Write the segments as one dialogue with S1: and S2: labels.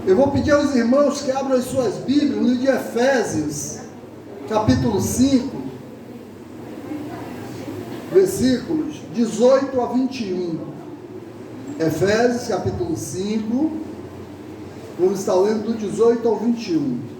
S1: Eu vou pedir aos irmãos que abram as suas Bíblias no livro de Efésios, capítulo 5, versículos 18 a 21. Efésios, capítulo 5, vamos estar lendo do 18 ao 21.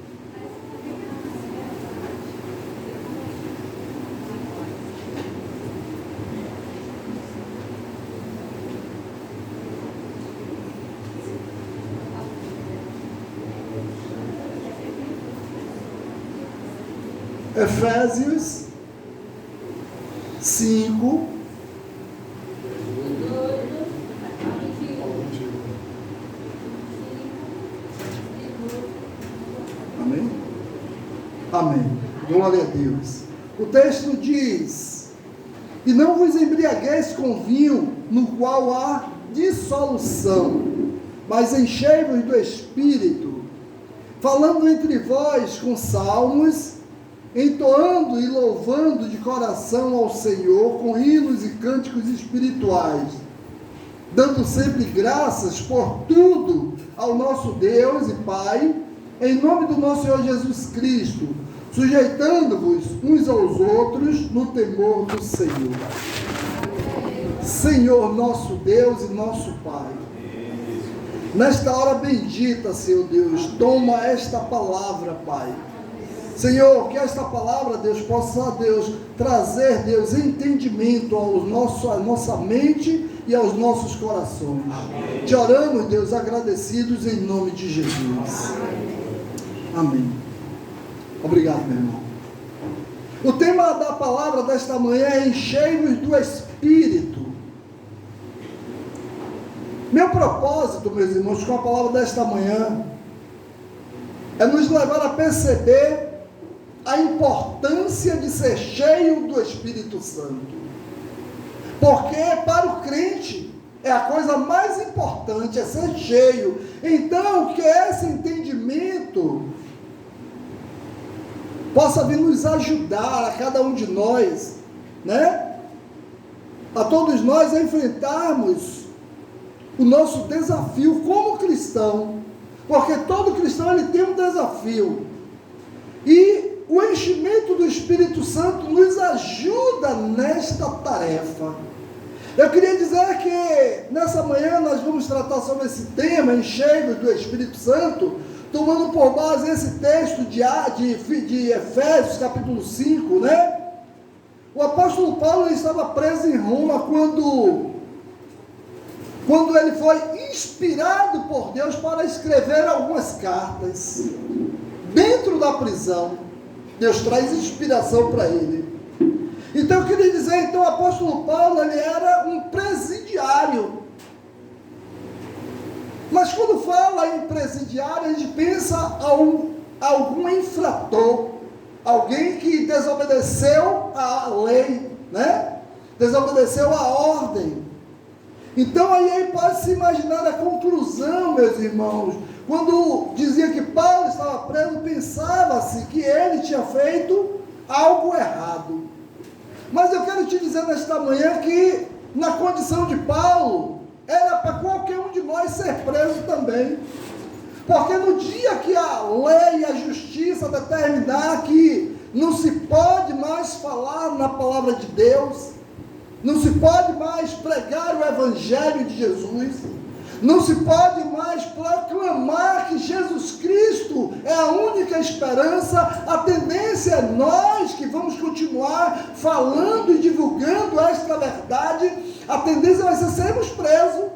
S1: Efésios 5, amém? Amém. Glória a Deus. O texto diz: e não vos embriagueis com vinho, no qual há dissolução, mas enchei-vos do Espírito, falando entre vós com salmos, entoando e louvando de coração ao Senhor com hinos e cânticos espirituais, dando sempre graças por tudo ao nosso Deus e Pai, em nome do nosso Senhor Jesus Cristo, sujeitando-vos uns aos outros no temor do Senhor. Senhor, nosso Deus e nosso Pai, nesta hora bendita, Senhor Deus, toma esta palavra, Pai. Senhor, que esta palavra, Deus, possa, Deus, trazer, Deus, entendimento à nossa mente e aos nossos corações. Amém. Te oramos, Deus, agradecidos em nome de Jesus. Amém. Obrigado, meu irmão. O tema da palavra desta manhã é enchei-vos do Espírito. Meu propósito, meus irmãos, com a palavra desta manhã, é nos levar a perceber a importância de ser cheio do Espírito Santo, porque para o crente é a coisa mais importante, é ser cheio. Então, que esse entendimento possa vir nos ajudar, a cada um de nós, né? A todos nós a enfrentarmos o nosso desafio como cristão, porque todo cristão ele tem um desafio, e o enchimento do Espírito Santo nos ajuda nesta tarefa. Eu queria dizer que nessa manhã nós vamos tratar sobre esse tema, enchei-vos do Espírito Santo, tomando por base esse texto de Efésios, capítulo 5, né? O apóstolo Paulo estava preso em Roma quando ele foi inspirado por Deus para escrever algumas cartas. Dentro da prisão, Deus traz inspiração para ele. Então eu queria dizer, o apóstolo Paulo, ele era um presidiário. Mas quando fala em presidiário, a gente pensa algum infrator, alguém que desobedeceu a lei, né? Desobedeceu a ordem. Então aí pode se imaginar a conclusão, meus irmãos. Quando dizia que Paulo estava preso, pensava-se que ele tinha feito algo errado. Mas eu quero te dizer nesta manhã que, na condição de Paulo, era para qualquer um de nós ser preso também. Porque no dia que a lei e a justiça determinar que não se pode mais falar na palavra de Deus, não se pode mais pregar o Evangelho de Jesus, não se pode mais proclamar que Jesus Cristo é a única esperança, a tendência é nós que vamos continuar falando e divulgando esta verdade, a tendência vai ser sermos presos.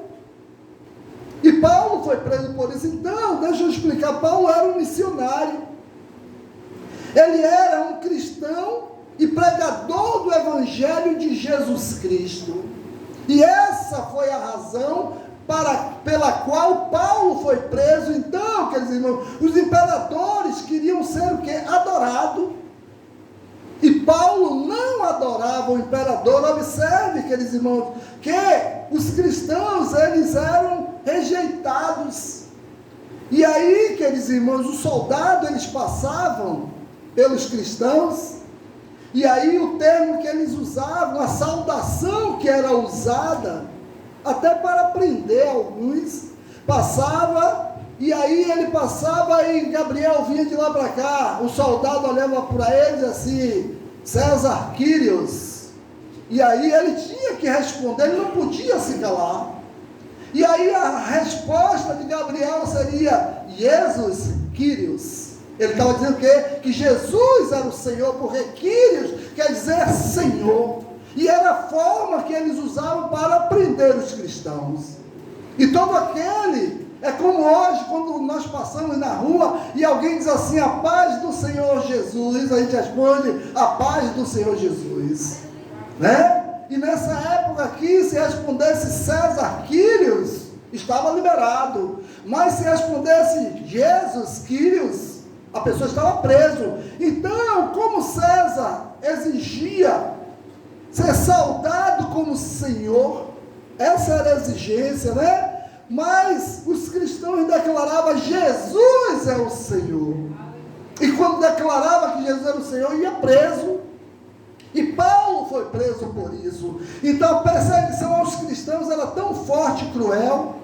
S1: E Paulo foi preso por isso. Então, deixa eu explicar, Paulo era um missionário, ele era um cristão e pregador do Evangelho de Jesus Cristo, e essa foi a razão pela qual Paulo foi preso. Então, queridos irmãos, os imperadores queriam ser o quê? Adorado, e Paulo não adorava o imperador. Observe, queridos irmãos, que os cristãos, eles eram rejeitados, e aí, queridos irmãos, os soldados, eles passavam pelos cristãos, e aí o termo que eles usavam, a saudação que era usada, até para prender alguns, passava E aí ele passava e Gabriel vinha de lá para cá. O soldado olhava para ele assim, César Quírios. E aí ele tinha que responder, ele não podia se calar. E aí a resposta de Gabriel seria, Jesus Quírios. Ele estava dizendo o quê? Que Jesus era o Senhor, porque Quírios quer dizer Senhor. E era a forma que eles usavam para prender os cristãos. E todo aquele, é como hoje, quando nós passamos na rua e alguém diz assim, a paz do Senhor Jesus, a gente responde, a paz do Senhor Jesus, né? E nessa época aqui, se respondesse César Quírios, estava liberado, mas se respondesse Jesus Quírios, a pessoa estava preso. Então, como César exigia ser saudado como Senhor, essa era a exigência, né? Mas os cristãos declaravam, Jesus é o Senhor. E quando declarava que Jesus era o Senhor, ia preso. E Paulo foi preso por isso. Então a perseguição aos cristãos era tão forte e cruel,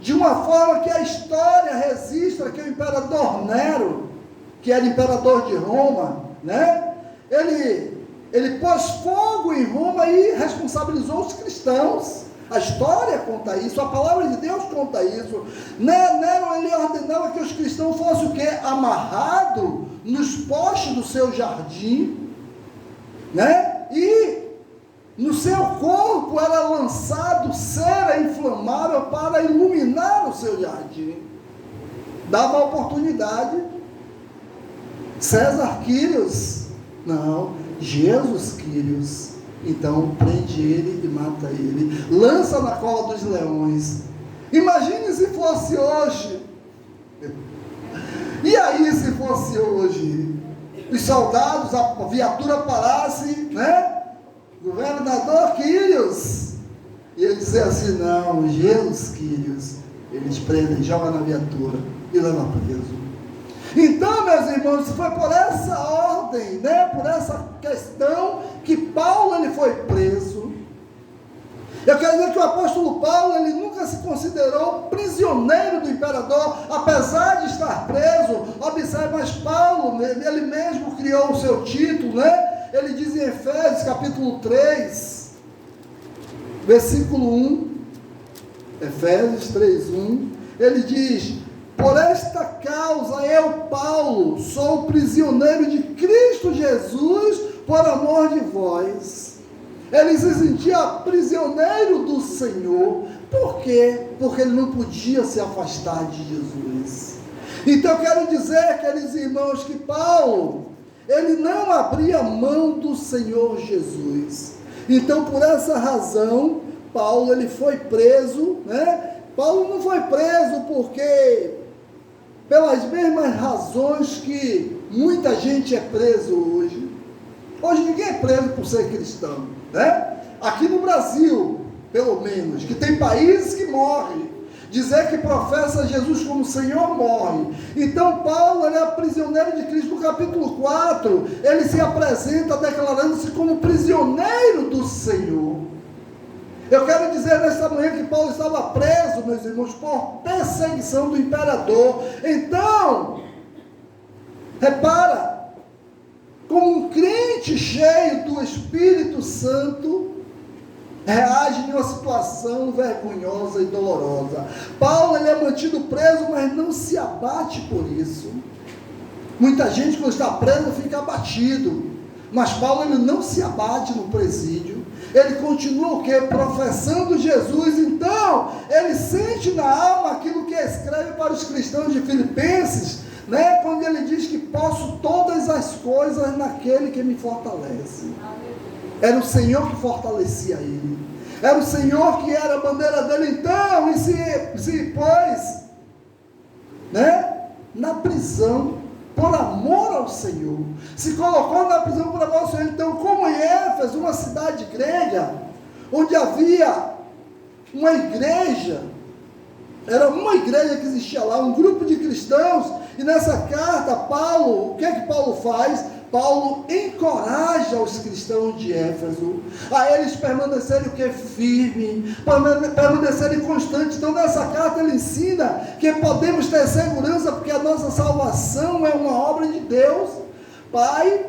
S1: de uma forma que a história registra que o imperador Nero, que era imperador de Roma, né? Ele pôs fogo em Roma e responsabilizou os cristãos. A história conta isso, a palavra de Deus conta isso. Nero, ele ordenava que os cristãos fossem o quê? Amarrados nos postes do seu jardim, né? E no seu corpo era lançado cera inflamável para iluminar o seu jardim. Dava oportunidade. César Quírios, não, Jesus Quírios. Então prende ele e mata ele, lança na cova dos leões. Imagine se fosse hoje. E aí se fosse hoje, os soldados, a viatura parasse, né? Governador Quírios, e ele dizer assim, não, Jesus Quírios. Eles prendem, jogam na viatura e levam preso. Então, meus irmãos, foi por essa ordem, né, por essa questão, que Paulo ele foi preso. Eu quero dizer que o apóstolo Paulo, ele nunca se considerou prisioneiro do imperador, apesar de estar preso. Observe, mas Paulo, ele mesmo criou o seu título, né? Ele diz em Efésios, capítulo 3, versículo 1, Efésios 3, 1, ele diz, por esta causa eu, Paulo, sou prisioneiro de Cristo Jesus, por amor de vós. Ele se sentia prisioneiro do Senhor. Por quê? Porque ele não podia se afastar de Jesus. Então eu quero dizer, queridos irmãos, que Paulo, ele não abria mão do Senhor Jesus. Então por essa razão, Paulo ele foi preso, né? Paulo não foi preso porque pelas mesmas razões que muita gente é preso hoje. Hoje ninguém é preso por ser cristão, né? Aqui no Brasil, pelo menos, que tem países que morrem. Dizer que professa Jesus como Senhor morre. Então Paulo, ele é prisioneiro de Cristo. No capítulo 4, ele se apresenta declarando-se como prisioneiro do Senhor. Eu quero dizer nesta manhã que Paulo estava preso, meus irmãos, por perseguição do imperador. Então, repara, como um crente cheio do Espírito Santo reage em uma situação vergonhosa e dolorosa. Paulo, ele é mantido preso, mas não se abate por isso. Muita gente, quando está preso, fica abatido. Mas Paulo, ele não se abate no presídio. Ele continua o quê? Professando Jesus. Então, ele sente na alma aquilo que escreve para os cristãos de Filipenses, né? Quando ele diz que posso todas as coisas naquele que me fortalece. Era o Senhor que fortalecia ele. Era o Senhor que era a bandeira dele. Então, e se pôs, né, na prisão por amor ao Senhor. Se colocou na prisão por amor ao Senhor. Então, como em Éfeso, uma cidade grega, onde havia uma igreja Era uma igreja que existia lá, um grupo de cristãos, e nessa carta, Paulo, o que é que Paulo faz? Paulo encoraja os cristãos de Éfeso a eles permanecerem o que? Firme, permanecerem constantes. Então nessa carta ele ensina que podemos ter segurança, porque a nossa salvação é uma obra de Deus, Pai,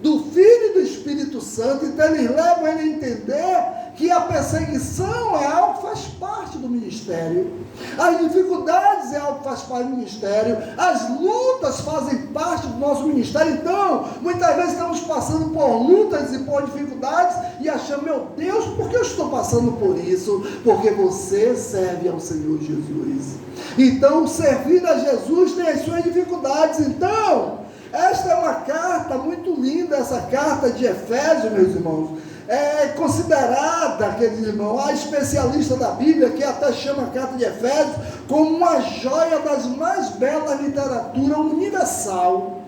S1: do Filho e do Espírito Santo. Então eles levam ele a entender que a perseguição é algo que faz parte do ministério, as dificuldades é algo que faz parte do ministério, as lutas fazem parte do nosso ministério. Então, muitas vezes estamos passando por lutas e por dificuldades e achamos, meu Deus, por que eu estou passando por isso? Porque você serve ao Senhor Jesus. Então, servir a Jesus tem as suas dificuldades. Então, esta é uma carta muito linda, essa carta de Efésios, meus irmãos. É considerada, queridos irmãos, a especialista da Bíblia, que até chama a carta de Efésios como uma joia das mais belas literatura universal.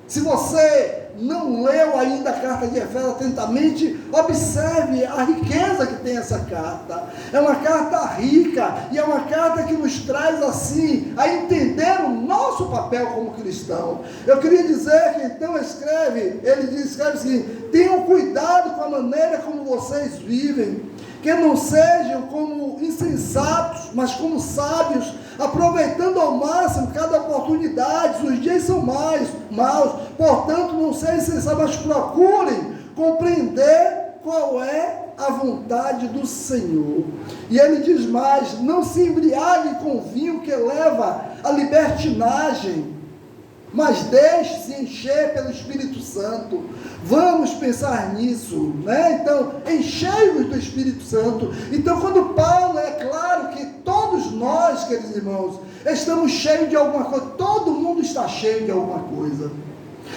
S1: Se você não leu ainda a carta de Efésios atentamente, observe a riqueza que tem essa carta. É uma carta rica e é uma carta que nos traz assim a entender o nosso papel como cristão. Eu queria dizer que então escreve assim: tenham cuidado com a maneira como vocês vivem, que não sejam como insensatos, mas como sábios, aproveitando ao máximo cada oportunidade. Os dias são maus, portanto não sejam insensatos, mas procurem compreender qual é a vontade do Senhor. E ele diz mais: não se embriague com vinho que leva à libertinagem, mas deixe-se encher pelo Espírito Santo. Vamos pensar nisso, né? Então, enchei-vos do Espírito Santo. Então, quando Paulo, é claro que todos nós, queridos irmãos, estamos cheios de alguma coisa, todo mundo está cheio de alguma coisa.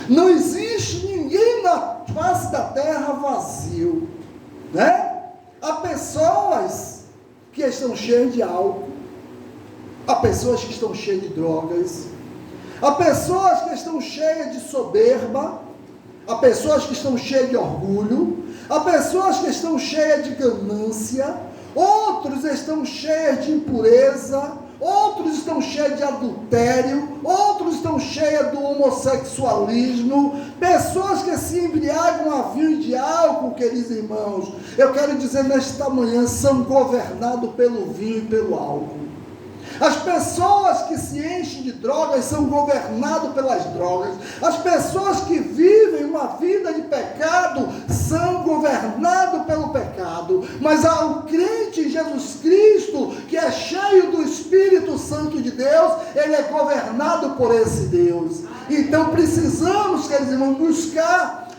S1: Não existe ninguém na face da terra vazio, né? Há pessoas que estão cheias de álcool, há pessoas que estão cheias de drogas, há pessoas que estão cheias de soberba, há pessoas que estão cheias de orgulho, há pessoas que estão cheias de ganância, outros estão cheios de impureza, outros estão cheios de adultério, outros estão cheios do homossexualismo, pessoas que se embriagam a vinho e de álcool, queridos irmãos. Eu quero dizer nesta manhã, são governados pelo vinho e pelo álcool. As pessoas que se enchem de drogas são governadas pelas drogas. As pessoas que vivem uma vida de pecado são governadas pelo pecado. Mas ao crente em Jesus Cristo, que é cheio do Espírito Santo de Deus, ele é governado por esse Deus. Então precisamos, queridos irmãos, buscar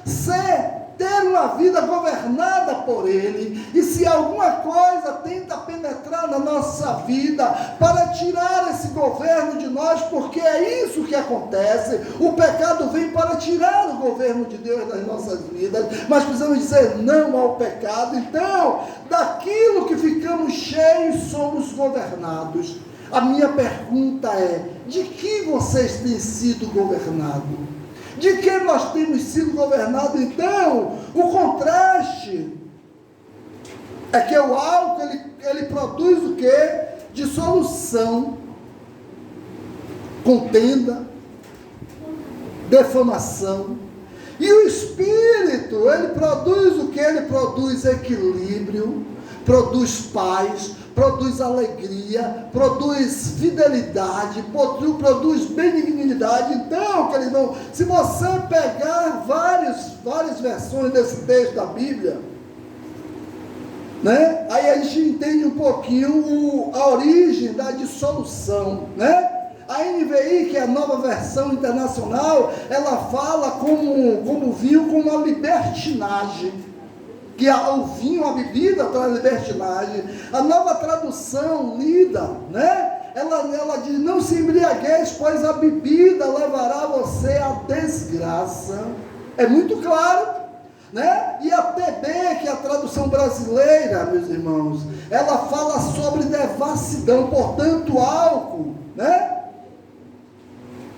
S1: ter uma vida governada por Ele. E se alguma coisa tenta penetrar na nossa vida para tirar esse governo de nós, porque é isso que acontece, o pecado vem para tirar o governo de Deus das nossas vidas, mas precisamos dizer não ao pecado. Então, daquilo que ficamos cheios, somos governados. A minha pergunta é: de que vocês têm sido governados? De que nós temos sido governados? Então, o contraste é que o álcool, ele produz o quê? Dissolução, contenda, defamação. E o Espírito, ele produz o quê? Ele produz equilíbrio, produz paz, produz alegria, produz fidelidade, produz benignidade. Então, querido irmão, se você pegar várias versões desse texto da Bíblia, né, aí a gente entende um pouquinho a origem da dissolução, né? A NVI, que é a nova versão internacional, ela fala como vinho, como uma libertinagem. Que o vinho, a bebida, traz libertinagem. A nova tradução lida, né? Ela diz: não se embriagueis, pois a bebida levará você à desgraça. É muito claro, né? E a TB, que é a tradução brasileira, meus irmãos, ela fala sobre devassidão. Portanto, álcool, né?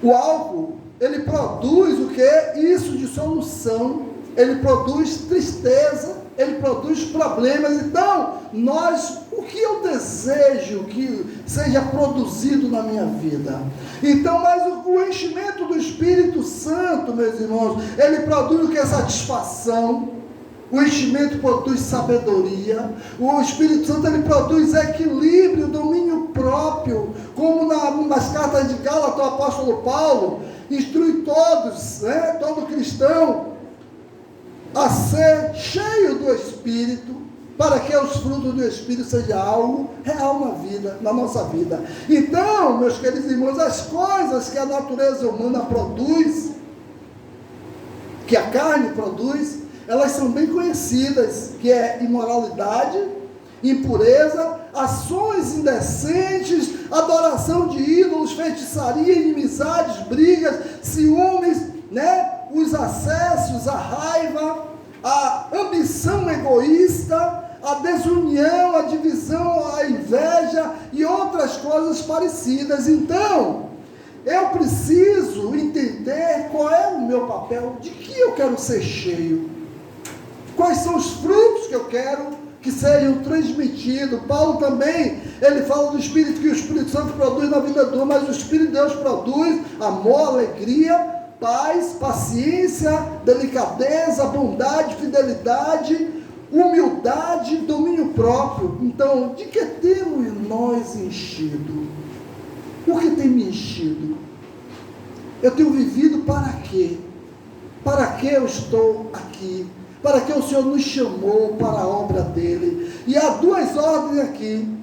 S1: O álcool, ele produz o quê? Isso, dissolução. Ele produz tristeza, ele produz problemas. Então, nós O que eu desejo que seja produzido na minha vida? Então, mas o enchimento do Espírito Santo, meus irmãos, ele produz o que é satisfação. O enchimento produz sabedoria. O Espírito Santo, ele produz equilíbrio, domínio próprio. Como nas cartas de Gálatas, o apóstolo Paulo instrui todos, todo cristão, a ser cheio do Espírito, para que os frutos do Espírito sejam algo real na nossa vida. Então, meus queridos irmãos, as coisas que a natureza humana produz, que a carne produz, elas são bem conhecidas, que é imoralidade, impureza, ações indecentes, adoração de ídolos, feitiçaria, inimizades, brigas, ciúmes, os acessos, a raiva, a ambição egoísta, a desunião, a divisão, a inveja e outras coisas parecidas. Então, eu preciso entender qual é o meu papel, de que eu quero ser cheio. Quais são os frutos que eu quero que sejam transmitidos? Paulo também, ele fala do Espírito, que o Espírito Santo produz na vida do homem, mas o Espírito de Deus produz amor, alegria, paz, paciência, delicadeza, bondade, fidelidade, humildade, domínio próprio. Então, de que temos nós enchido? O que tem me enchido? Eu tenho vivido para quê? Para que eu estou aqui? Para que o Senhor nos chamou para a obra dele? E há duas ordens aqui,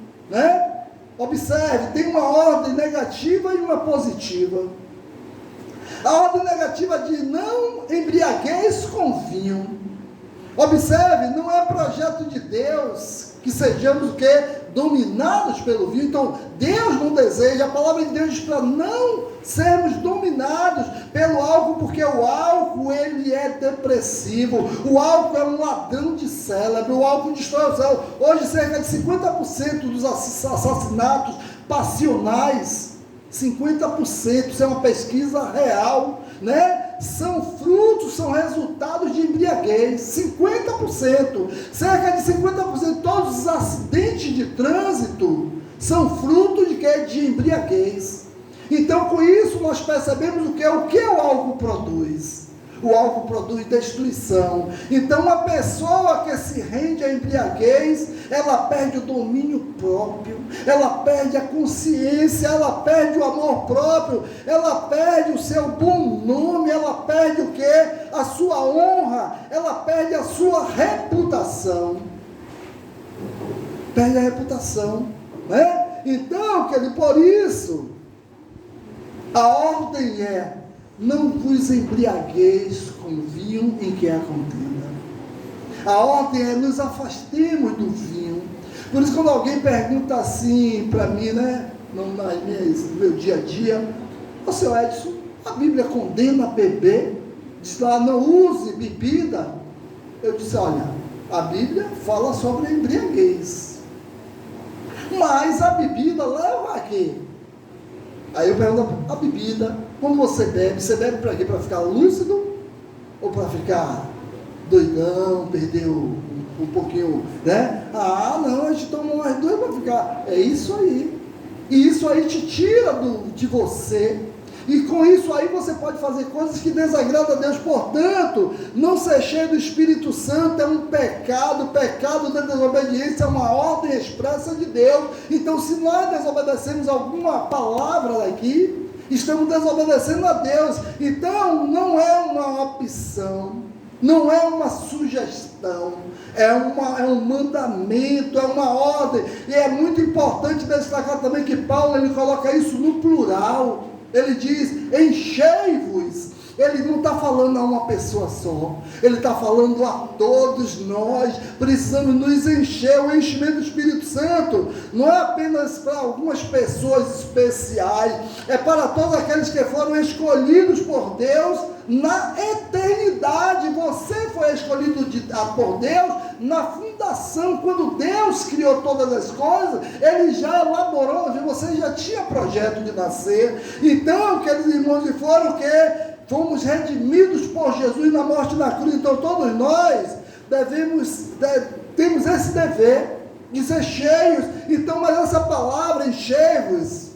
S1: Observe, tem uma ordem negativa e uma positiva. A ordem negativa diz: não embriagueis com vinho. Observe, não é projeto de Deus que sejamos o quê? Dominados pelo vinho. Então, Deus não deseja, a palavra de Deus diz para não sermos dominados pelo álcool, porque o álcool, ele é depressivo. O álcool é um ladrão de cérebro, o álcool destrói o cérebro. Hoje, cerca de 50% dos assassinatos passionais, 50%, isso é uma pesquisa real, são frutos, são resultados de embriaguez. 50%, cerca de 50% de todos os acidentes de trânsito são frutos de quê? De embriaguez. Então, com isso, nós percebemos o que o álcool produz. O álcool produz destruição. Então, uma pessoa que se rende à embriaguez, ela perde o domínio próprio, ela perde a consciência, ela perde o amor próprio, ela perde o seu bom nome, ela perde o quê? A sua honra, ela perde a sua reputação. Perde a reputação, Então, querido, por isso, a ordem é: não vos embriagueis com vinho em que há contenda. A ordem é: nos afastemos do vinho. Por isso, quando alguém pergunta assim para mim, no meu dia a dia: ô seu Edson, a Bíblia condena beber? Diz lá, não use bebida. Eu disse: olha, a Bíblia fala sobre a embriaguez, mas a bebida leva a quê? Aí eu pergunto: a bebida, quando você bebe para quê? Para ficar lúcido? Ou para ficar doidão, perder um pouquinho, Ah, não, a gente toma umas duas para ficar. É isso aí. E isso aí te tira de você. E com isso aí você pode fazer coisas que desagradam a Deus. Portanto, não ser cheio do Espírito Santo é um pecado. O pecado da desobediência é uma ordem expressa de Deus. Então, se nós desobedecemos alguma palavra daqui, estamos desobedecendo a Deus. Então, não é uma opção, não é uma sugestão, é um mandamento, é uma ordem. E é muito importante destacar também que Paulo, ele coloca isso no plural. Ele diz: enchei-vos. Ele não está falando a uma pessoa só, ele está falando a todos nós. Precisamos nos encher. O enchimento do Espírito Santo não é apenas para algumas pessoas especiais, é para todos aqueles que foram escolhidos por Deus na eternidade. Você foi escolhido por Deus na fundação. Quando Deus criou todas as coisas, Ele já elaborou, você já tinha projeto de nascer. Então, queridos irmãos, foram o quê? Fomos redimidos por Jesus na morte da cruz. Então todos nós temos esse dever de ser cheios. Então, mas essa palavra enchei-vos,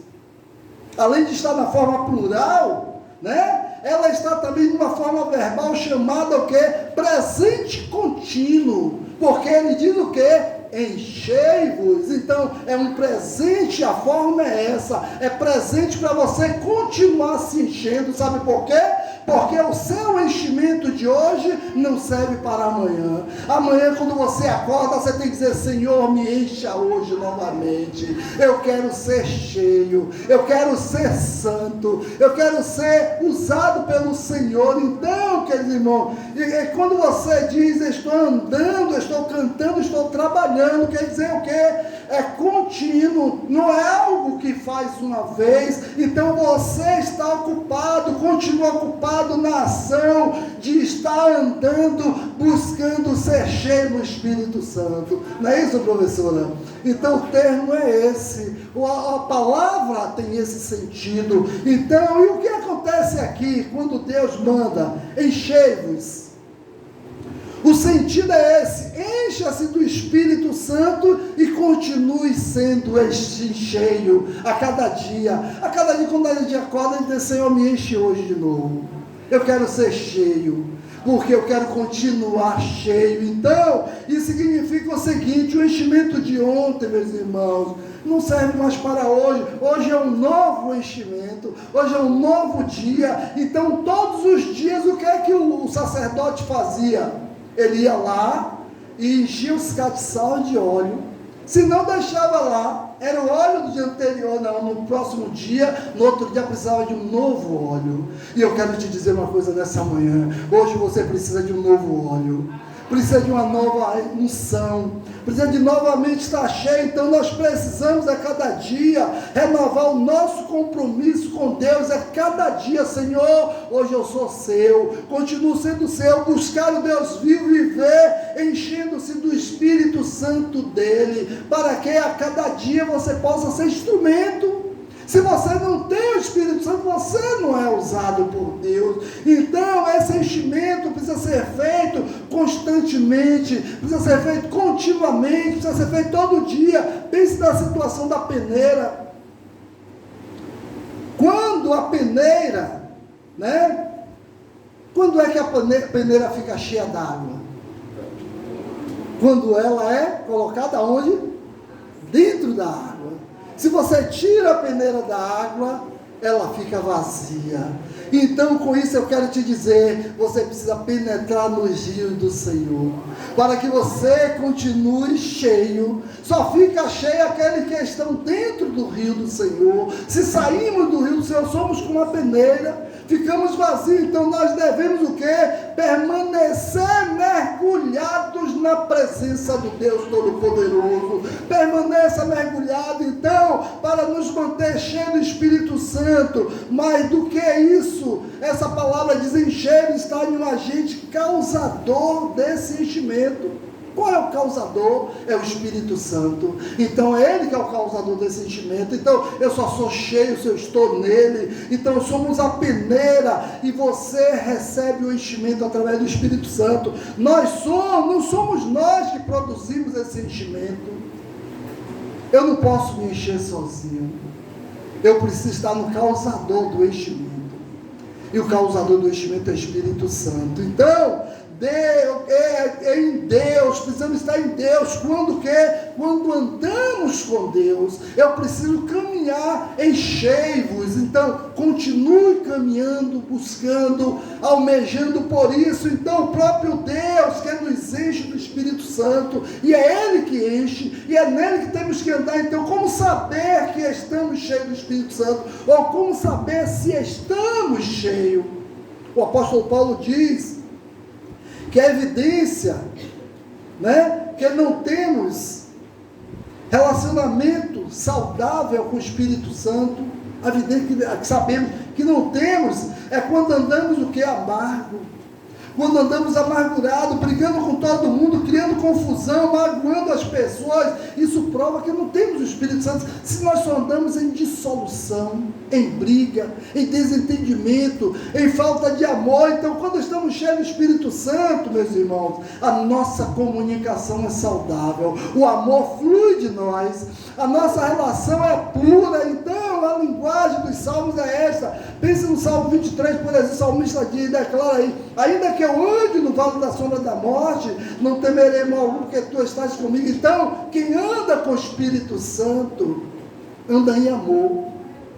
S1: além de estar na forma plural, né? Ela está também numa forma verbal chamada o quê? Presente contínuo, porque ele diz o quê? Enchei-vos. Então é um presente, a forma é essa, é presente para você continuar se enchendo. Sabe por quê? Porque o seu enchimento de hoje não serve para amanhã. Amanhã, quando você acorda, você tem que dizer: Senhor, me encha hoje novamente. Eu quero ser cheio, eu quero ser santo, eu quero ser usado pelo Senhor. Então, queridos irmãos, quando você diz: estou andando, estou cantando, estou trabalhando, quer dizer o quê? É contínuo, não é algo que faz uma vez. Então você está ocupado, continua ocupado na ação de estar andando, buscando ser cheio do Espírito Santo. Não é isso, professora? Então o termo é esse, a palavra tem esse sentido. Então, e o que acontece aqui quando Deus manda enchei-vos? O sentido é esse: encha-se do Espírito Santo e continue sendo cheio a cada dia. A cada dia, quando a gente acorda, a gente diz: Senhor, me enche hoje de novo. Eu quero ser cheio, porque eu quero continuar cheio. Então, isso significa o seguinte: o enchimento de ontem, meus irmãos, não serve mais para hoje. Hoje é um novo enchimento, hoje é um novo dia. Então, todos os dias, o que é que o sacerdote fazia? Ele ia lá e enchia os castiçal de óleo. Se não deixava lá, era o óleo do dia anterior, não, no próximo dia, no outro dia precisava de um novo óleo. E eu quero te dizer uma coisa nessa manhã: hoje você precisa de um novo óleo, precisa de uma nova unção, precisa de novamente estar cheio. Então nós precisamos a cada dia renovar o nosso compromisso com Deus. A cada dia: Senhor, hoje eu sou seu, continuo sendo seu, buscar o Deus vivo e viver enchendo-se do Espírito Santo dele, para que a cada dia você possa ser instrumento. Se você não tem o Espírito Santo, você não é usado por Deus. Então esse enchimento precisa ser feito constantemente, precisa ser feito continuamente, precisa ser feito todo dia. Pense na situação da peneira. Quando a peneira, né? Quando é que a peneira fica cheia d'água? Quando ela é colocada onde? Dentro da água. Se você tira a peneira da água, ela fica vazia. Então, com isso eu quero te dizer: você precisa penetrar nos rios do Senhor, para que você continue cheio. Só fica cheio aqueles que estão dentro do rio do Senhor. Se saímos do rio do Senhor, somos como uma peneira, ficamos vazios. Então nós devemos o quê? Permanecer mergulhados na presença do Deus Todo-Poderoso. Permaneça mergulhado, então, para nos manter cheios do Espírito Santo. Mais do que isso, essa palavra diz: encher, está em um agente causador desse enchimento. Qual é o causador? É o Espírito Santo. Então é Ele que é o causador desse enchimento. Então eu só sou cheio se eu estou nele. Então somos a peneira e você recebe o enchimento através do Espírito Santo. Não somos nós que produzimos esse enchimento. Eu não posso me encher sozinho. Eu preciso estar no causador do enchimento. E o causador do enchimento é o Espírito Santo. Então, em Deus, precisamos estar em Deus. Quando andamos com Deus, eu preciso caminhar. Enchei-vos. Então continue caminhando, buscando, almejando por isso. Então o próprio Deus que nos enche do Espírito Santo, e é Ele que enche, e é nele que temos que andar. Então como saber que estamos cheios do Espírito Santo? Ou como saber se estamos cheios? O apóstolo Paulo diz que é evidência, né, que não temos relacionamento saudável com o Espírito Santo. A evidência que sabemos que não temos é quando andamos o que? Amargo. Quando andamos amargurados, brigando com todo mundo, criando confusão, magoando as pessoas. Isso prova que não temos o Espírito Santo. Se nós só andamos em dissolução, em briga, em desentendimento, em falta de amor. Então quando estamos cheios do Espírito Santo, meus irmãos, a nossa comunicação é saudável, o amor flui de nós. A nossa relação é pura. Então a linguagem dos salmos é esta. Pense no Salmo 23, por exemplo, o salmista diz, declara aí: ainda que eu ande no vale da sombra da morte, não temerei mal algum, porque tu estás comigo. Então, quem anda com o Espírito Santo, anda em amor,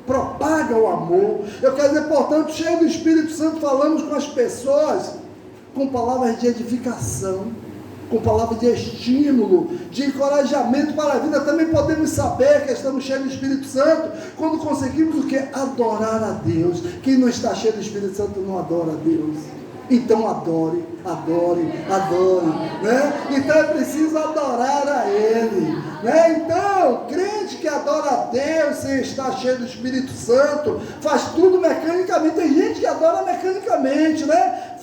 S1: propaga o amor. Eu quero dizer, portanto, cheio do Espírito Santo, falamos com as pessoas com palavras de edificação, com palavras de estímulo, de encorajamento para a vida. Também podemos saber que estamos cheios do Espírito Santo quando conseguimos o que? Adorar a Deus. Quem não está cheio do Espírito Santo não adora a Deus. Então adore, né? Então é preciso adorar a Ele, né? Então, crente que adora a Deus sem estar cheio do Espírito Santo, faz tudo mecanicamente. Tem gente que adora mecanicamente, né?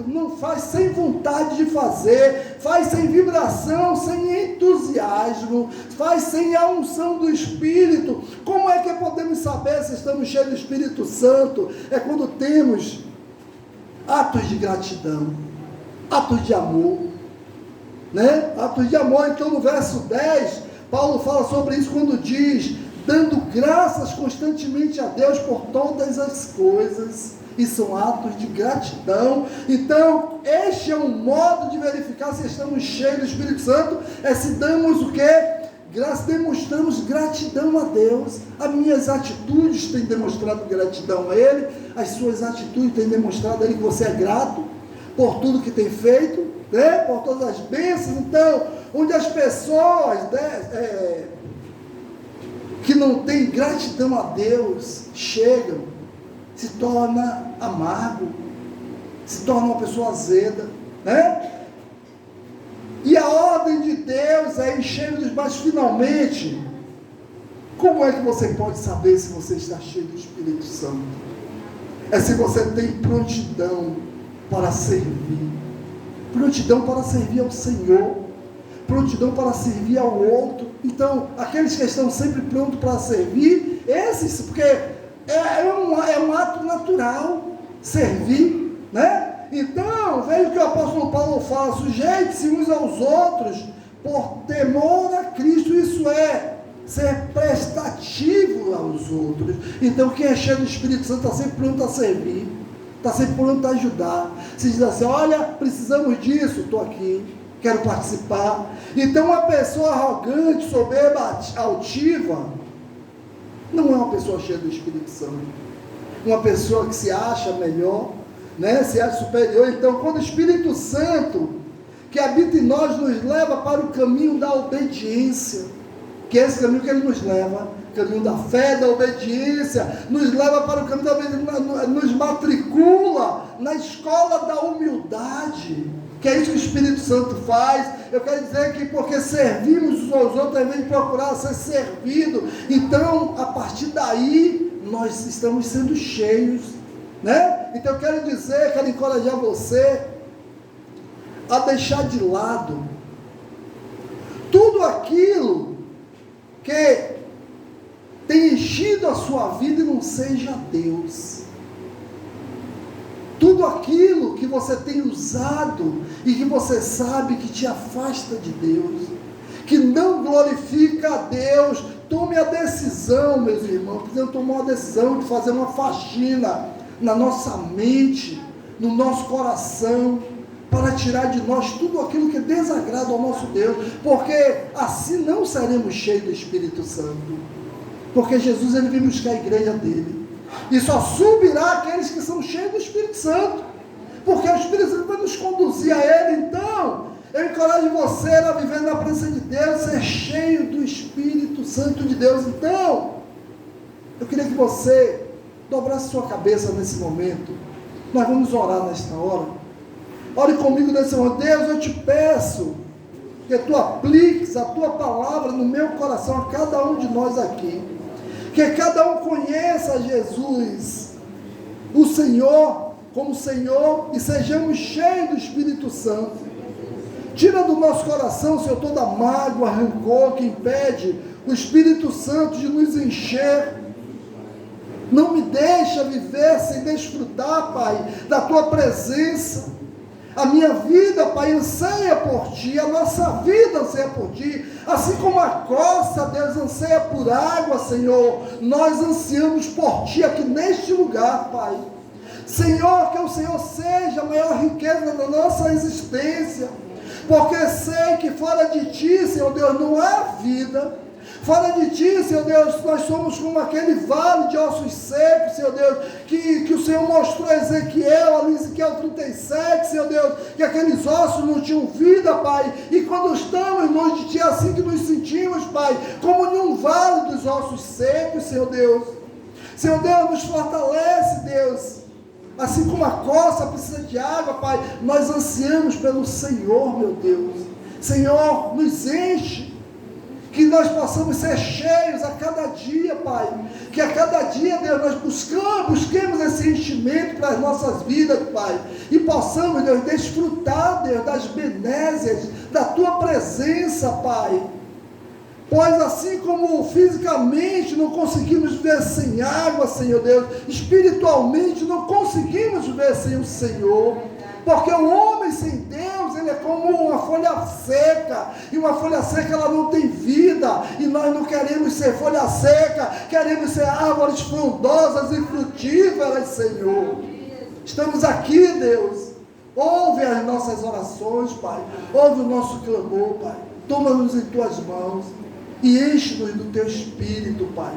S1: Não faz sem vontade de fazer, faz sem vibração, sem entusiasmo, faz sem a unção do Espírito. Como é que podemos saber se estamos cheios do Espírito Santo? É quando temos atos de gratidão, atos de amor, né? Atos de amor. Então no verso 10, Paulo fala sobre isso quando diz: dando graças constantemente a Deus por todas as coisas. E são atos de gratidão. Então este é um modo de verificar se estamos cheios do Espírito Santo, é se damos o quê? Demonstramos gratidão a Deus. As minhas atitudes têm demonstrado gratidão a Ele, as suas atitudes têm demonstrado a Ele que você é grato por tudo que tem feito, né? Por todas as bênçãos. Então, onde as pessoas, né, que não têm gratidão a Deus chegam, se torna amargo, se torna uma pessoa azeda, né? E a ordem de Deus é encher-nos, mas finalmente, como é que você pode saber se você está cheio do Espírito Santo? É se você tem prontidão para servir, prontidão para servir ao Senhor, prontidão para servir ao outro. Então, aqueles que estão sempre prontos para servir, esses, porque é um ato natural, servir, né? Então, veja o que o apóstolo Paulo fala: sujeite-se uns aos outros por temor a Cristo. Isso é ser prestativo aos outros. Então, quem é cheio do Espírito Santo está sempre pronto a servir, está sempre pronto a ajudar. Se diz assim: olha, precisamos disso, estou aqui, quero participar. Então, uma pessoa arrogante, soberba, altiva, não é uma pessoa cheia do Espírito Santo. Uma pessoa que se acha melhor, né, se acha superior. Então, quando o Espírito Santo que habita em nós nos leva para o caminho da obediência, que é esse caminho que Ele nos leva, caminho da fé, da obediência, nos leva para o caminho da obediência, nos matricula na escola da humildade, que é isso que o Espírito Santo faz. Eu quero dizer que porque servimos uns aos outros, ao invés de procurar ser servido, então, a partir daí, nós estamos sendo cheios, né? Então eu quero dizer, quero encorajar você a deixar de lado tudo aquilo que tem enchido a sua vida e não seja Deus. Tudo aquilo que você tem usado e que você sabe que te afasta de Deus, que não glorifica a Deus. Tome a decisão, meus irmãos, precisamos tomar uma decisão de fazer uma faxina na nossa mente, no nosso coração, para tirar de nós tudo aquilo que desagrada ao nosso Deus, porque assim não seremos cheios do Espírito Santo, porque Jesus, Ele vem buscar a igreja dele, e só subirá aqueles que são cheios do Espírito Santo, porque o Espírito Santo vai nos conduzir a Ele. Então, eu encorajo você a viver na presença de Deus, ser cheio do Espírito Santo de Deus. Então, eu queria que você dobrasse sua cabeça nesse momento. Nós vamos orar nesta hora. Ore comigo nesse momento. Deus, eu te peço que tu apliques a tua palavra no meu coração, a cada um de nós aqui, que cada um conheça Jesus, o Senhor, como Senhor, e sejamos cheios do Espírito Santo. Tira do nosso coração, Senhor, toda mágoa, rancor que impede o Espírito Santo de nos encher. Não me deixa viver sem desfrutar, Pai, da Tua presença. A minha vida, Pai, anseia por Ti, a nossa vida anseia por Ti, assim como a costa, Deus, anseia por água, Senhor, nós ansiamos por Ti aqui neste lugar, Pai. Senhor, que o Senhor seja a maior riqueza da nossa existência, porque sei que fora de Ti, Senhor Deus, não há vida. Fora de Ti, Senhor Deus, nós somos como aquele vale de ossos secos, Senhor Deus, que o Senhor mostrou a Ezequiel, ali em Ezequiel 37, Senhor Deus, que aqueles ossos não tinham vida, Pai, e quando estamos longe de Ti, é assim que nos sentimos, Pai, como em um vale dos ossos secos, Senhor Deus. Senhor Deus, nos fortalece, Deus, assim como a costa precisa de água, Pai, nós ansiamos pelo Senhor, meu Deus. Senhor, nos enche, que nós possamos ser cheios a cada dia, Pai, que a cada dia, Deus, nós busquemos esse enchimento para as nossas vidas, Pai, e possamos, Deus, desfrutar, Deus, das benécias da Tua presença, Pai, pois assim como fisicamente não conseguimos viver sem água, Senhor Deus, espiritualmente não conseguimos viver sem o Senhor, porque o homem sem Deus, ele é como uma folha seca, e uma folha seca ela não tem vida, e nós não queremos ser folha seca, queremos ser árvores frondosas e frutíferas, Senhor. Estamos aqui, Deus, ouve as nossas orações, Pai, ouve o nosso clamor, Pai, toma-nos em Tuas mãos, e enche-nos do Teu Espírito, Pai,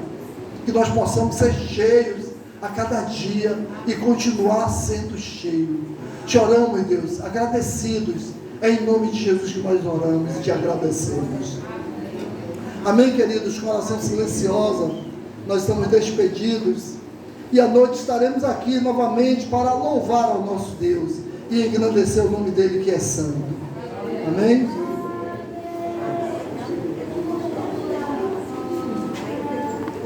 S1: que nós possamos ser cheios a cada dia, e continuar sendo cheios. Te oramos, Deus, agradecidos, é em nome de Jesus que nós oramos e te agradecemos. Amém, queridos, com oração silenciosa, nós estamos despedidos, e à noite estaremos aqui novamente para louvar ao nosso Deus, e engrandecer o nome dele que é santo. Amém?